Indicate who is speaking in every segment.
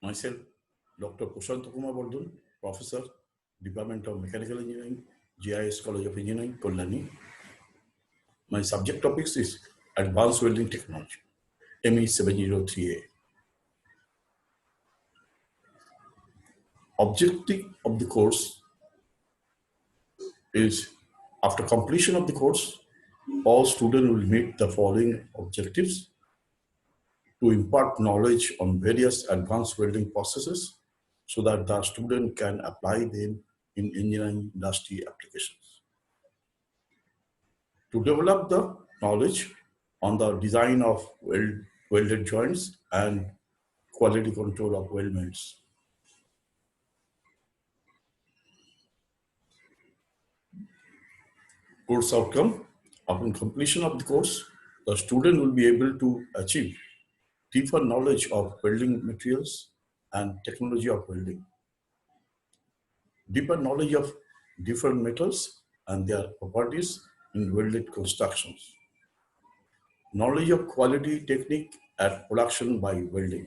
Speaker 1: Myself, Dr. Prashant Kumar Bardun, Professor, Department of Mechanical Engineering, GIS College of Engineering, Kolani. My subject topics is Advanced Welding Technology, ME703A. Objective of the course is, after completion of the course, all students will meet the following objectives: to impart knowledge on various advanced welding processes so that the student can apply them in engineering industry applications. To develop the knowledge on the design of welded joints and quality control of weldments. Course outcome: upon completion of the course, the student will be able to achieve deeper knowledge of welding materials and technology of welding, deeper knowledge of different metals and their properties in welded constructions, knowledge of quality technique at production by welding,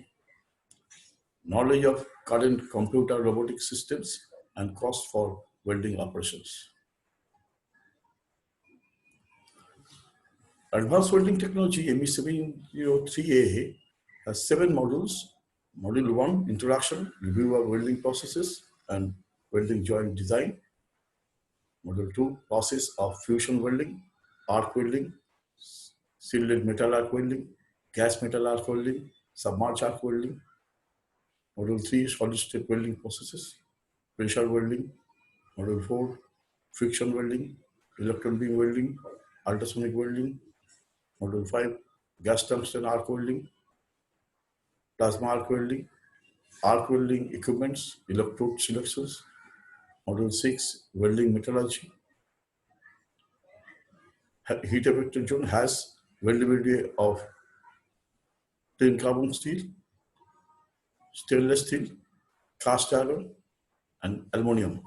Speaker 1: knowledge of current computer robotic systems and cost for welding operations. Advanced Welding Technology ME703A has 7 modules. Module 1, Introduction, Review of Welding Processes and Welding Joint Design. Module 2, Process of Fusion Welding, Arc Welding, Shielded Metal Arc Welding, Gas Metal Arc Welding, Submerged Arc Welding. Module 3, Solid State Welding Processes, Pressure Welding. Module 4, Friction Welding, Electron Beam Welding, Ultrasonic Welding. Module 5, Gas Tungsten Arc Welding, Plasma Arc Welding Equipments, Electrode Selections. Module 6, Welding Metallurgy. Heat Effective Zone has weldability of thin carbon steel, stainless steel, cast iron, and aluminum.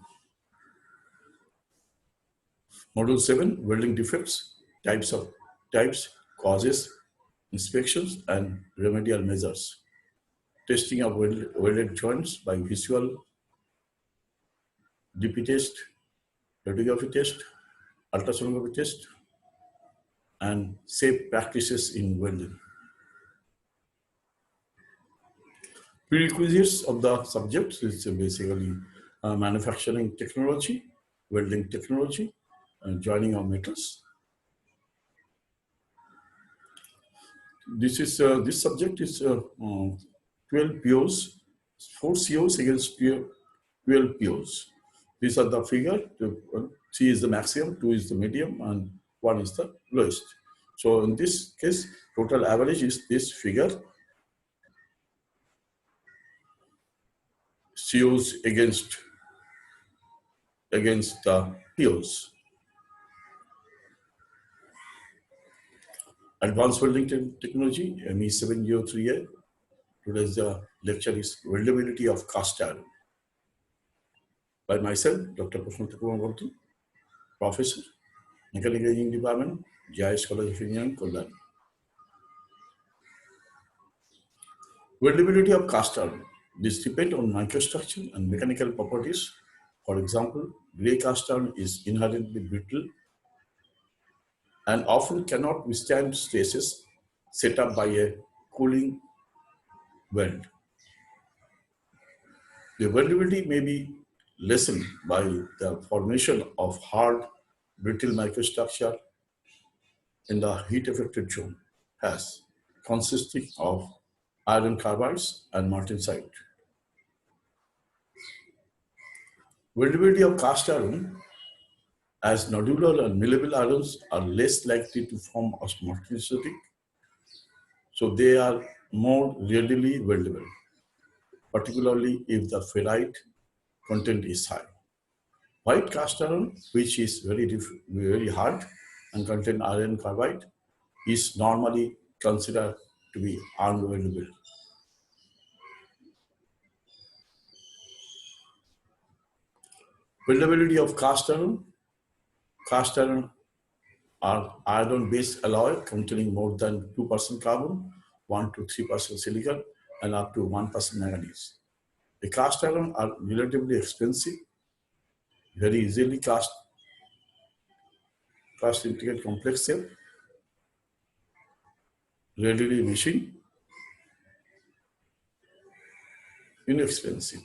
Speaker 1: Module 7, Welding Defects, types, causes, inspections, and remedial measures. Testing of welded joints by visual, DP test, radiography test, ultrasonography test, and safe practices in welding. Prerequisites of the subject is basically manufacturing technology, welding technology, and joining of metals. This subject is 12 POs, 4 COs against 12 POs. These are the figure. 3 is the maximum, 2 is the medium, and 1 is the lowest. So in this case, total average is this figure. COs against POs. Advanced Welding Technology, ME703A. Today's lecture is Weldability of Cast Iron. By myself, Dr. Prashant Kumar Bardun, Professor, Mechanical Engineering Department, GIS College of Engineering, Kolani. Weldability of cast iron. This depends on microstructure and mechanical properties. For example, gray cast iron is inherently brittle and often cannot withstand stresses set up by a cooling weld. The weldability may be lessened by the formation of hard, brittle microstructure in the heat-affected zone, consisting of iron carbides and martensite. Weldability of cast iron, as nodular and malleable irons are less likely to form martensitic, so they are more readily weldable, particularly if the ferrite content is high. White cast iron, which is very hard and contain iron carbide, is normally considered to be unweldable. Weldability of cast iron. Cast iron are iron-based alloy containing more than 2% carbon, 1 to 3% silicon, and up to 1% manganese. The cast iron are relatively expensive, very easily cast intricate complex shape, readily machine, inexpensive.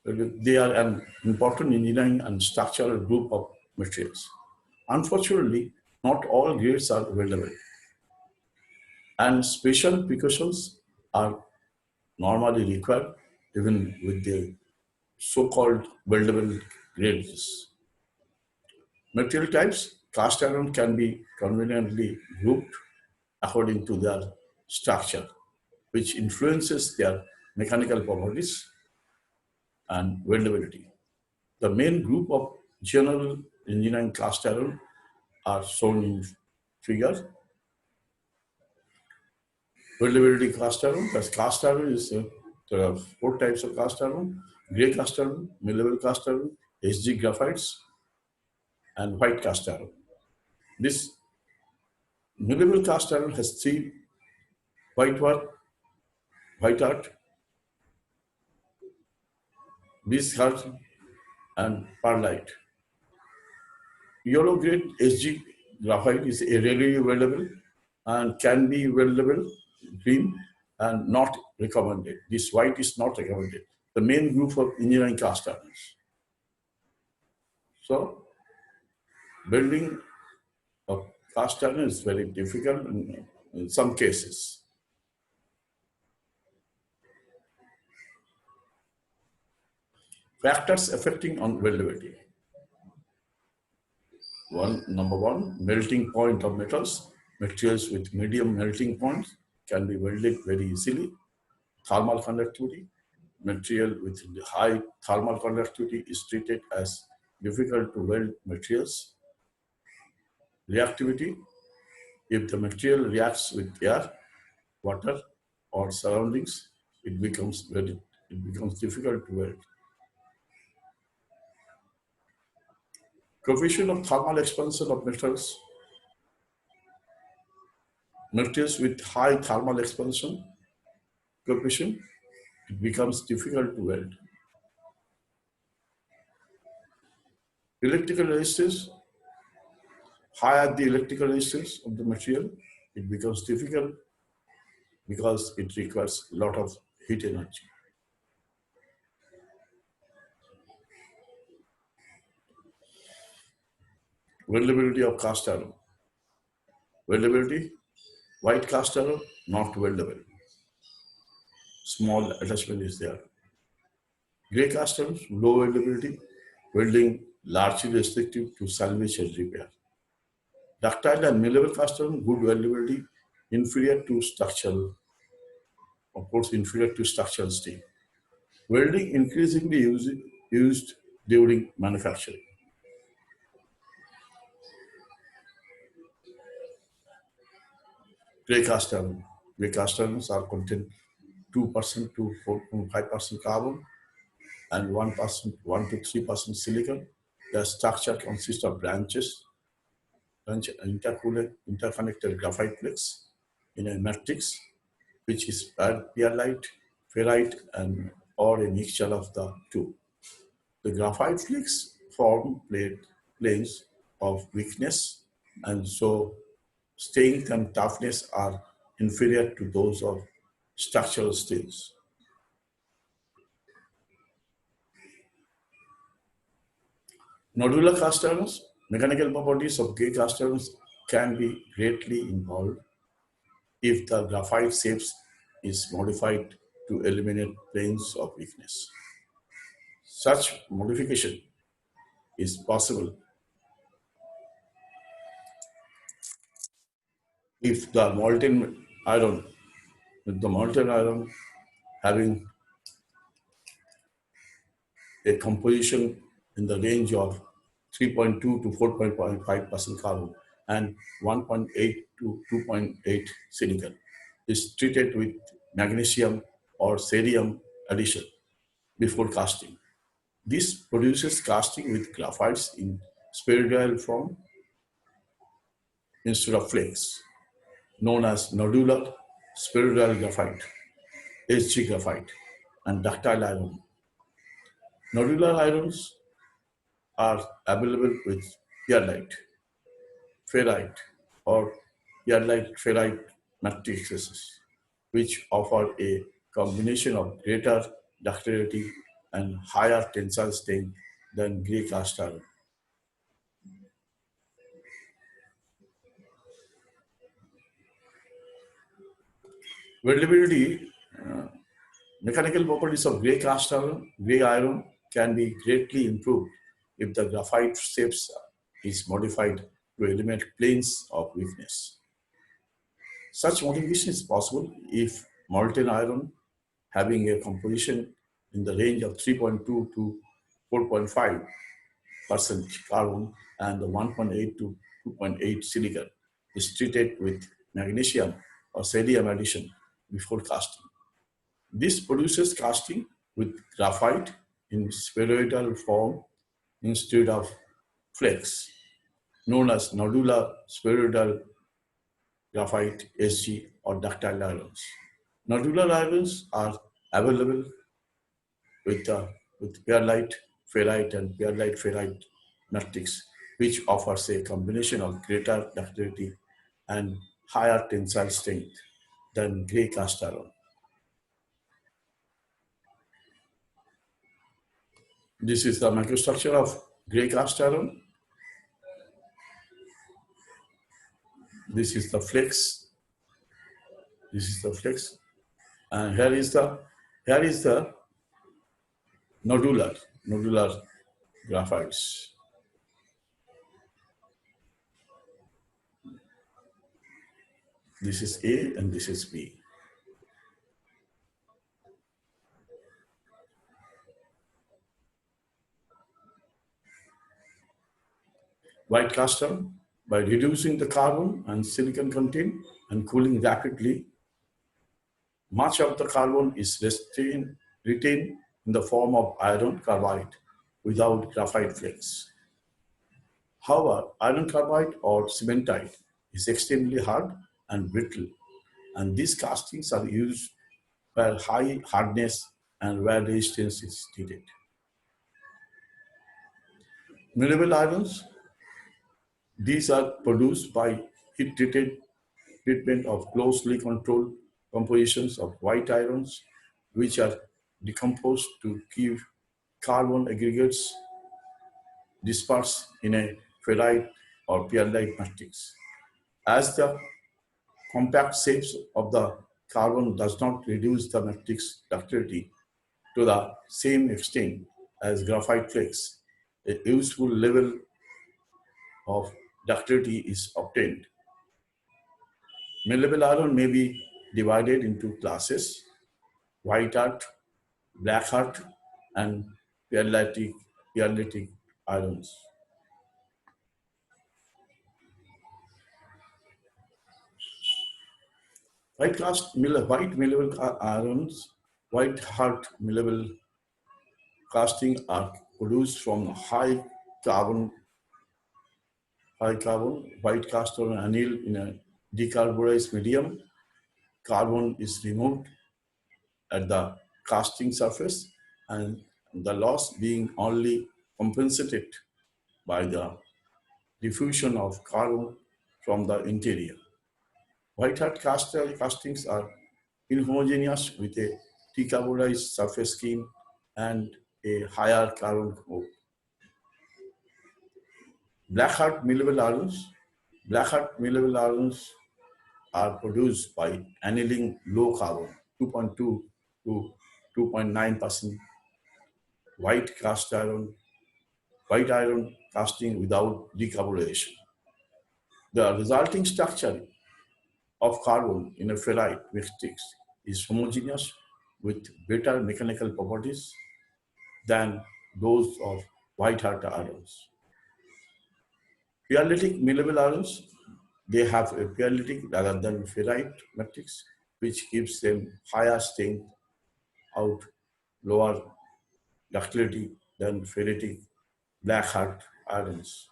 Speaker 1: They are an important engineering and structural group of materials. Unfortunately, not all grades are weldable, and special precautions are normally required even with the so-called weldable grades. Material types, cast iron can be conveniently grouped according to their structure, which influences their mechanical properties and weldability. The main group of general engineering cast iron are shown in figure. Weldability cast iron. That's cast iron is there are four types of cast iron: gray cast iron, mid-level cast iron, SG graphites, and white cast iron. This mid-level cast iron has three: white art, white art, bisque art, and perlite. Yellow grade SG graphite is readily weldable and can be weldable green and not recommended. This white is not recommended. The main group of engineering cast irons. So building a cast iron is very difficult in some cases. Factors affecting on weldability. Number one, melting point of metals. Materials with medium melting points can be welded very easily. Thermal conductivity. Material with high thermal conductivity is treated as difficult to weld materials. Reactivity. If the material reacts with air, water, or surroundings, it becomes difficult to weld. Coefficient of thermal expansion of metals. Materials with high thermal expansion coefficient, it becomes difficult to weld. Electrical resistance, higher the electrical resistance of the material, it becomes difficult because it requires a lot of heat energy. Weldability of cast iron. Weldability, white cast iron, not weldable. Small attachment is there. Gray cast iron, low weldability, welding largely restrictive to salvage and repair. Ductile and mid-level cast iron, good weldability, inferior to structural, of course, inferior to structural steel. Welding increasingly used during manufacturing. Gray cast iron. Gray cast irons are contain 2% to 4.5% carbon and 1%, 1 to 3% silicon. The structure consists of interconnected graphite plates in a matrix, which is perlite, ferrite, and or a mixture of the two. The graphite flakes form planes of weakness, and so strength and toughness are inferior to those of structural steels. Nodular cast irons, mechanical properties of gray cast irons can be greatly involved if the graphite shapes is modified to eliminate planes of weakness. Such modification is possible if the molten iron having a composition in the range of 3.2 to 4.5% carbon and 1.8 to 2.8 silicon is treated with magnesium or cerium addition before casting. This produces casting with graphites in spheroidal form instead of flakes, known as nodular spheroidal graphite, SG graphite, and ductile iron. Nodular irons are available with perlite, ferrite, or perlite ferrite matrices, which offer a combination of greater ductility and higher tensile strength than gray cast iron. Weldability, mechanical properties of gray iron can be greatly improved if the graphite shapes is modified to eliminate planes of weakness. Such modification is possible if molten iron having a composition in the range of 3.2 to 4.5% carbon and the 1.8 to 2.8 silicon is treated with magnesium or sodium addition before casting. This produces casting with graphite in spheroidal form instead of flakes, known as nodular spheroidal graphite SG or ductile irons. Nodular irons are available with, with perlite, ferrite, and perlite ferrite matrix, which offers a combination of greater ductility and higher tensile strength than gray cast iron. This is the microstructure of gray cast iron. This is the flex. This is the flex. And here is the nodular graphites. This is A and this is B. White cast iron, by reducing the carbon and silicon content and cooling rapidly, much of the carbon is retained in the form of iron carbide without graphite flakes. However, iron carbide or cementite is extremely hard and brittle, and these castings are used where high hardness and where resistance is needed. Malleable irons, these are produced by heat-treated treatment of closely controlled compositions of white irons, which are decomposed to give carbon aggregates dispersed in a ferrite or perlite matrix. As the compact shapes of the carbon does not reduce the matrix ductility to the same extent as graphite flakes, a useful level of ductility is obtained. Malleable iron may be divided into classes: white heart, black heart, and perlitic irons. White malleable irons, white heart malleable casting are produced from carbon, high carbon white cast iron anneal in a decarburized medium. Carbon is removed at the casting surface, and the loss being only compensated by the diffusion of carbon from the interior. White hat castings are inhomogeneous with a decarburized surface skin and a higher carbon core. Black hat malleable irons. Black hat malleable irons are produced by annealing low carbon, 2.2 to 2.9% white cast iron, white iron casting without decarburization. The resulting structure of carbon in a ferrite matrix is homogeneous with better mechanical properties than those of white hot irons. Perlitic malleable irons, they have a perlitic rather than ferrite matrix, which gives them higher strength out, lower ductility than ferritic black hot irons.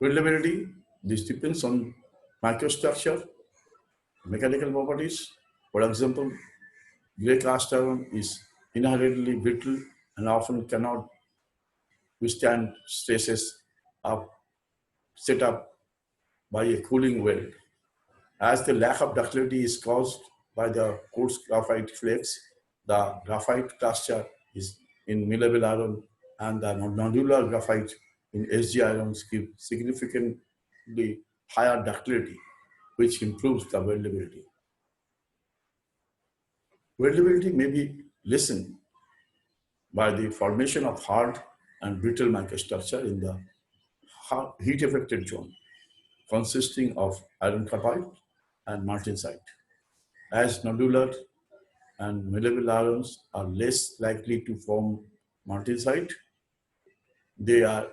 Speaker 1: Weldability, this depends on microstructure, mechanical properties. For example, Gray cast iron is inherently brittle and often cannot withstand stresses up, set up by a cooling weld. As the lack of ductility is caused by the coarse graphite flakes, the graphite cluster is in millable iron and the nodular graphite in SG irons give significantly higher ductility, which improves the weldability. Weldability may be lessened by the formation of hard and brittle microstructure in the heat-affected zone, consisting of iron carbide and martensite. As nodular and malleable ions are less likely to form martensite, they are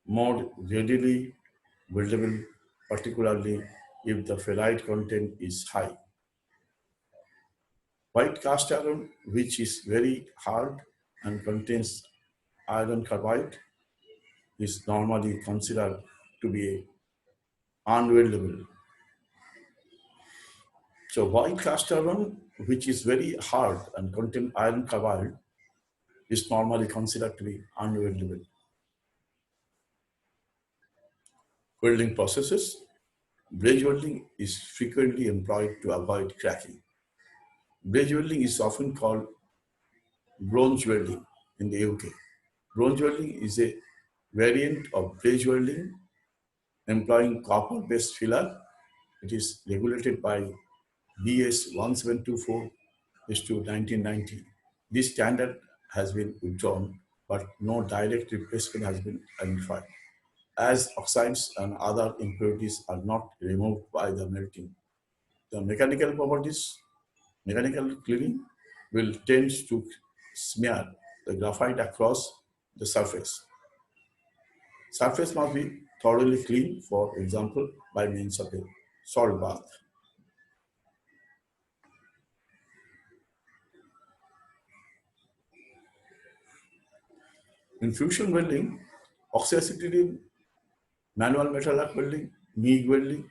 Speaker 1: more readily weldable, particularly if the ferrite content is high. White cast iron, which is very hard and contains iron carbide, is normally considered to be unweldable. So white cast iron, which is very hard and contains iron carbide, is normally considered to be unweldable. Welding processes. Bridge welding is frequently employed to avoid cracking. Bridge welding is often called bronze welding in the UK. Bronze welding is a variant of bridge welding employing copper-based filler. It is regulated by BS 1724 to 1990. This standard has been withdrawn, but no direct replacement has been identified, as oxides and other impurities are not removed by the melting. The mechanical cleaning will tend to smear the graphite across the surface. Surface must be thoroughly cleaned, for example, by means of a salt bath. In fusion welding, oxy-acetylene, manual metal arc welding, MIG welding,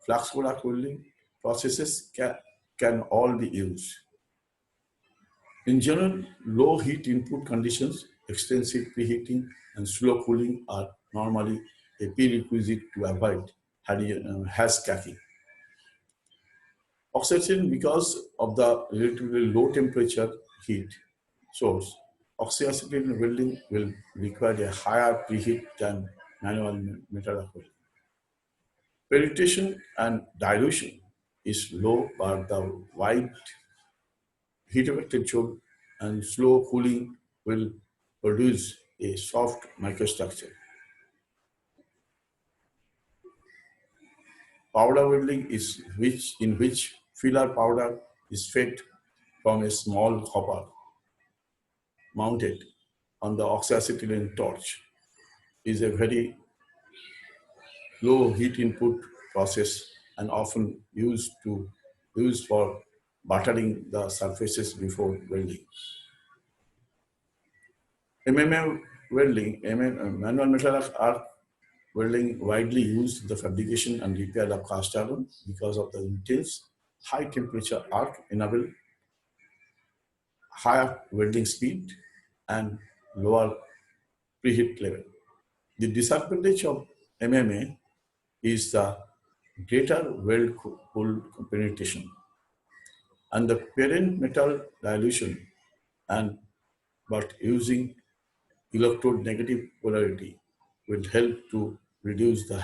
Speaker 1: flux core arc welding processes can all be used. In general, low heat input conditions, extensive preheating, and slow cooling are normally a prerequisite to avoid hash cracking. Oxyacetylene, because of the relatively low temperature heat source, oxyacetylene welding will require a higher preheat than manual metal arc welding. Penetration and dilution is low, but the wide heat affected zone and slow cooling will produce a soft microstructure. Powder welding is in which filler powder is fed from a small hopper mounted on the oxyacetylene torch. Is a very low heat input process and often used for buttering the surfaces before welding. MMA welding, manual metal arc welding, widely used in the fabrication and repair of cast iron because of the intense high temperature arc enable higher welding speed and lower preheat level. The disadvantage of MMA is the greater weld pull penetration and the parent metal dilution, and but using electrode negative polarity will help to reduce the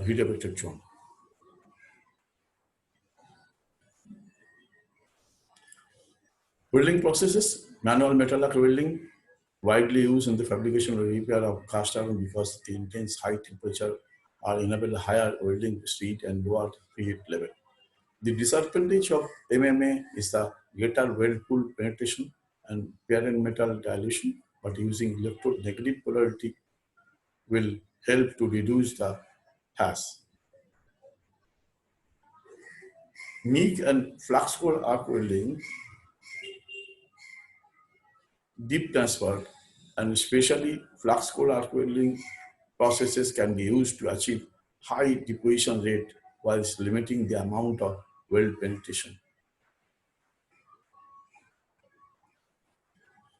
Speaker 1: heat affected zone. Welding processes, manual metal arc welding, widely used in the fabrication or repair of cast iron because the intense high temperature are enable higher welding speed and lower preheat level. The disadvantage of MMA is the greater weld pull penetration and parent metal dilution, but using electrode negative polarity will help to reduce the hash. MIG and flux core arc welding, deep transfer, and especially flux core arc welding processes can be used to achieve high deposition rate whilst limiting the amount of weld penetration.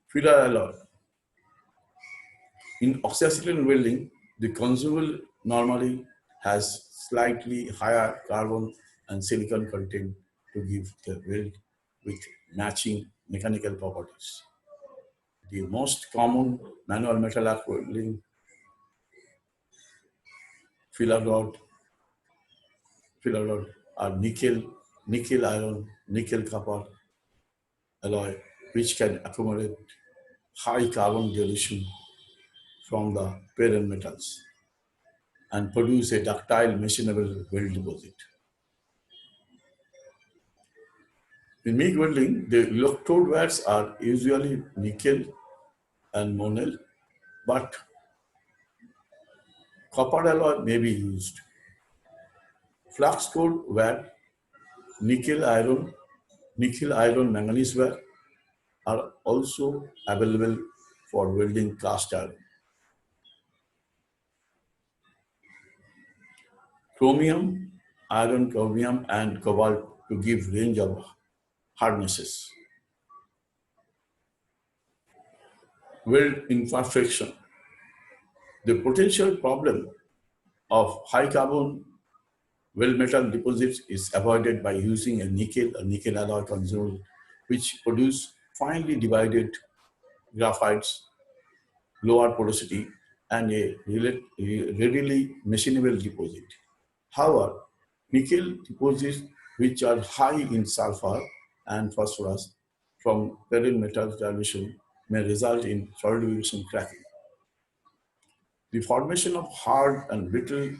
Speaker 1: Filler alloy. In oxyacetylene welding, the consumable normally has slightly higher carbon and silicon content to give the weld with matching mechanical properties. The most common manual metal arc welding filler rod, filler rod are nickel iron, nickel copper alloy, which can accumulate high carbon dilution from the parent metals and produce a ductile machinable weld deposit. In MIG welding, the electrode wares are usually nickel and monel, but copper alloy may be used. Flux core ware, nickel iron, nickel iron manganese ware are also available for welding cast iron. Chromium, iron, chromium, and cobalt to give range of hardnesses. Weld imperfection. The potential problem of high carbon weld metal deposits is avoided by using a nickel alloy consumable, which produce finely divided graphites, lower porosity, and a readily machinable deposit. However, nickel deposits which are high in sulfur and phosphorus from parent metal dilution may result in solidification cracking. The formation of hard and brittle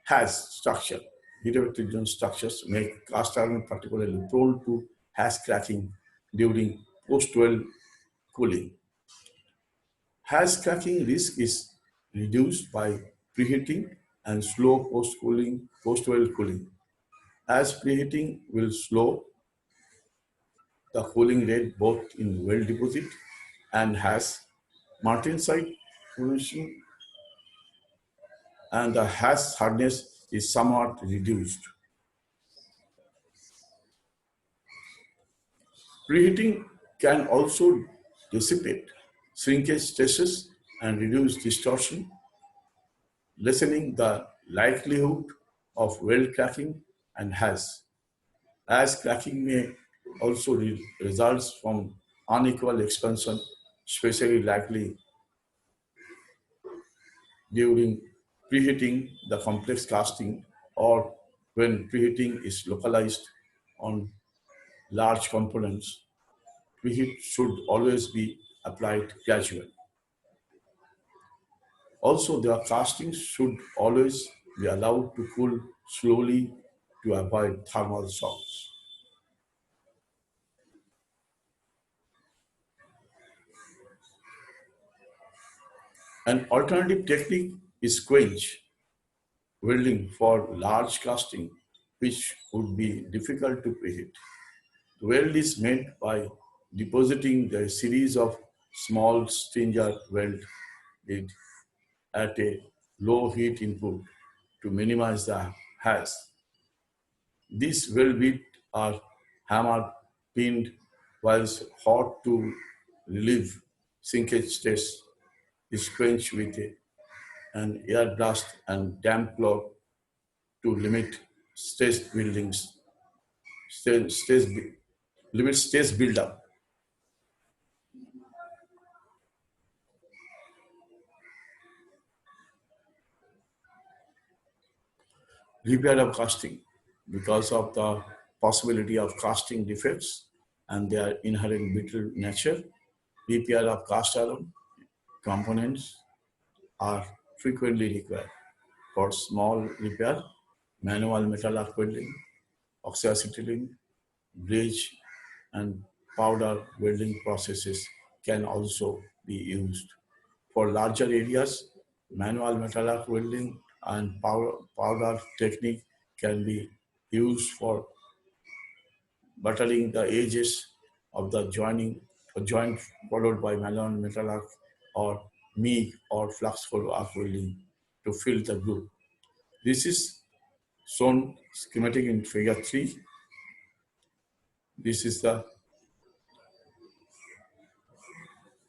Speaker 1: has structure. Heterogeneous structures make cast iron particularly prone to hash cracking during post-weld cooling. Hash cracking risk is reduced by preheating and slow post-weld cooling. As preheating will slow the cooling rate both in weld deposit and hash martensite formation, and the hash hardness is somewhat reduced. Preheating can also dissipate shrinkage stresses and reduce distortion, lessening the likelihood of weld cracking and hash, as cracking may also results from unequal expansion, especially likely during preheating the complex casting or when preheating is localized on large components. Preheat should always be applied gradually. Also, the casting should always be allowed to cool slowly to avoid thermal shocks. An alternative technique is quench welding for large casting, which would be difficult to preheat. The weld is made by depositing the series of small stringer weld bit at a low heat input to minimize the hash. These weld bits are hammer pinned whilst hot to relieve shrinkage stress is quenched with an air blast and damp cloth to limit stress buildings, stress, limit stress buildup. Repair of casting. Because of the possibility of casting defects and their inherent brittle nature, repair of cast iron components are frequently required. For small repair, manual metal arc welding, oxyacetylene, bridge, and powder welding processes can also be used. For larger areas, manual metal arc welding and powder technique can be used for buttering the edges of the joint followed by manual metal arc or MIG or flux core arc welding to fill the groove. This is shown schematic in figure 3. This is the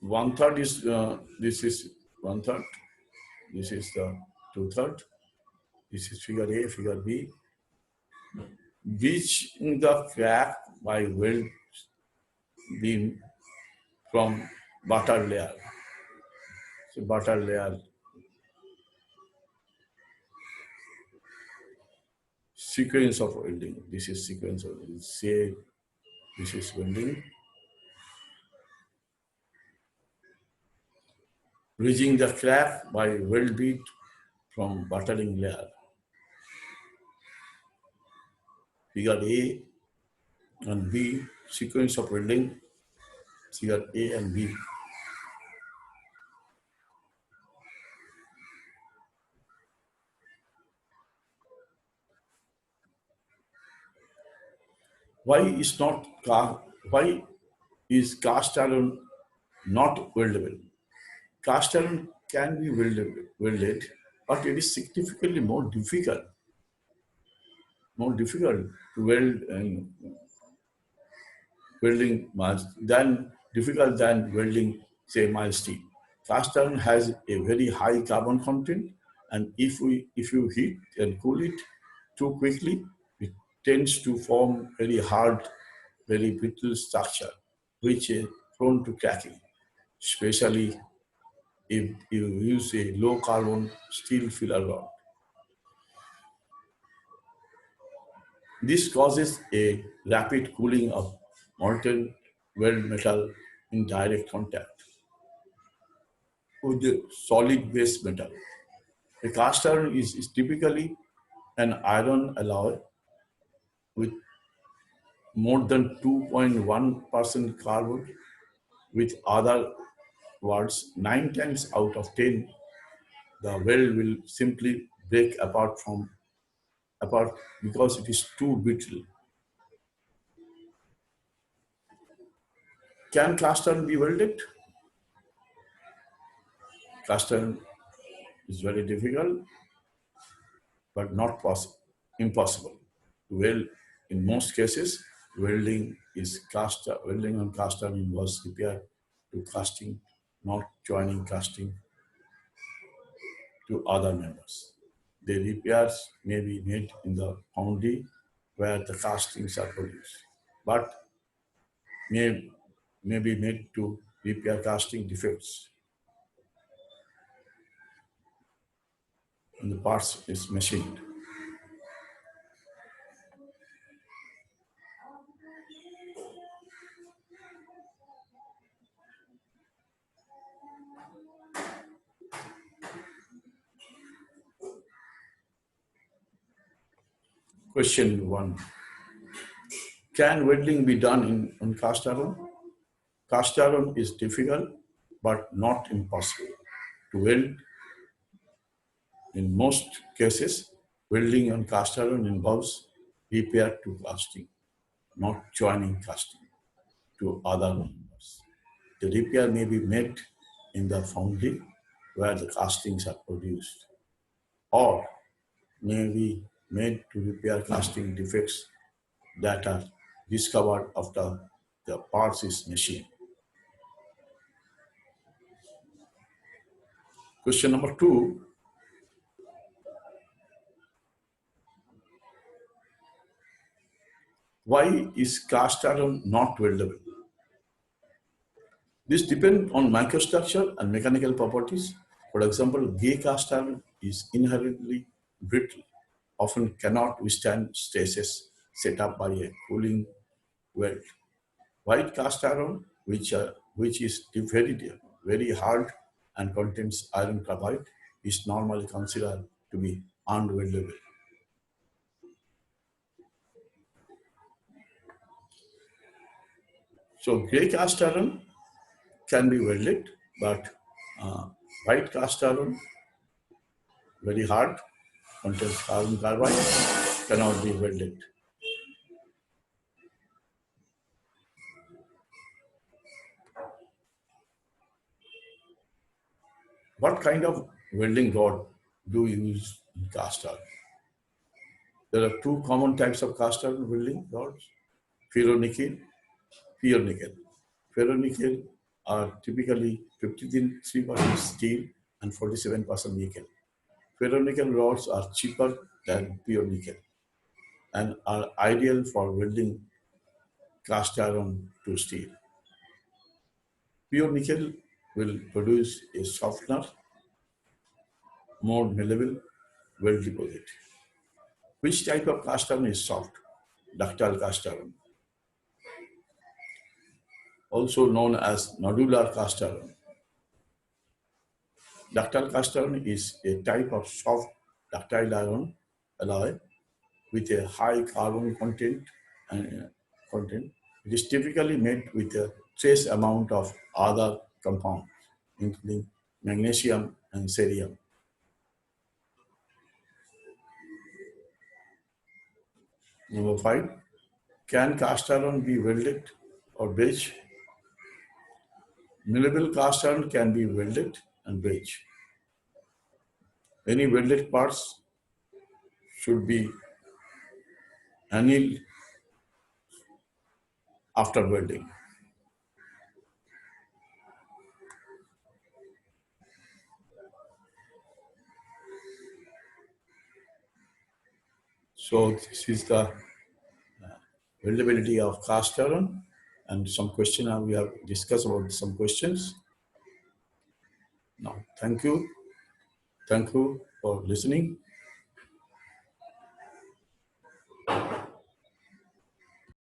Speaker 1: one third is this is one third. This is the two third. This is figure A, figure B. Which in the crack by weld beam from butter layer. So butter layer sequence of welding. This is sequence of welding. Say this is welding. Bridging the crack by weld bead from buttering layer. Figure A and B, sequence of welding, figure A and B. Why is not why is cast iron not weldable? Cast iron can be welded, but it is significantly more difficult to weld and welding than difficult than welding, say, mild steel. Cast iron has a very high carbon content, and if you heat and cool it too quickly, it tends to form very hard, very brittle structure, which is prone to cracking, especially if you use a low carbon steel filler rod. This causes a rapid cooling of molten weld metal in direct contact with the solid base metal. A cast iron is typically an iron alloy with more than 2.1% carbon. With other words, 9 times out of 10, the weld will simply break apart because it is too brittle. Can cast iron be welded? Cast iron is very difficult, but not impossible. Well, in most cases, welding on cast iron involves repair to casting, not joining casting to other members. The repairs may be made in the foundry where the castings are produced, but may, may be made to repair casting defects when the parts is machined. Question 1. Can welding be done on cast iron? Cast iron is difficult but not impossible to weld. In most cases, welding on cast iron involves repair to casting, not joining casting to other members. The repair may be made in the foundry where the castings are produced, or may be made to repair casting defects that are discovered after the parts is machined. Question number 2. Why is cast iron not weldable? This depends on microstructure and mechanical properties. For example, gray cast iron is inherently brittle, often cannot withstand stresses set up by a cooling weld. White cast iron, which is very hard and contains iron carbide, is normally considered to be unweldable. So gray cast iron can be welded, but uh, white cast iron, very hard, contains carbon carbide, cannot be welded. What kind of welding rod do you use in cast iron? There are two common types of cast iron welding rods, ferronickel, pure nickel. Ferronickel are typically 53% steel and 47% nickel. Ferronickel rods are cheaper than pure nickel and are ideal for welding cast iron to steel. Pure nickel will produce a softer, more malleable weld deposit. Which type of cast iron is soft? Ductile cast iron, also known as nodular cast iron. Ductile cast iron is a type of soft ductile iron alloy with a high carbon content. It is typically made with a trace amount of other compounds, including magnesium and cerium. Number five, can cast iron be welded or bridged? Malleable cast iron can be welded and bridged. Any welded parts should be annealed after welding. So this is the weldability of cast iron and some question we have discussed about some questions. Now, thank you. Thank you for listening.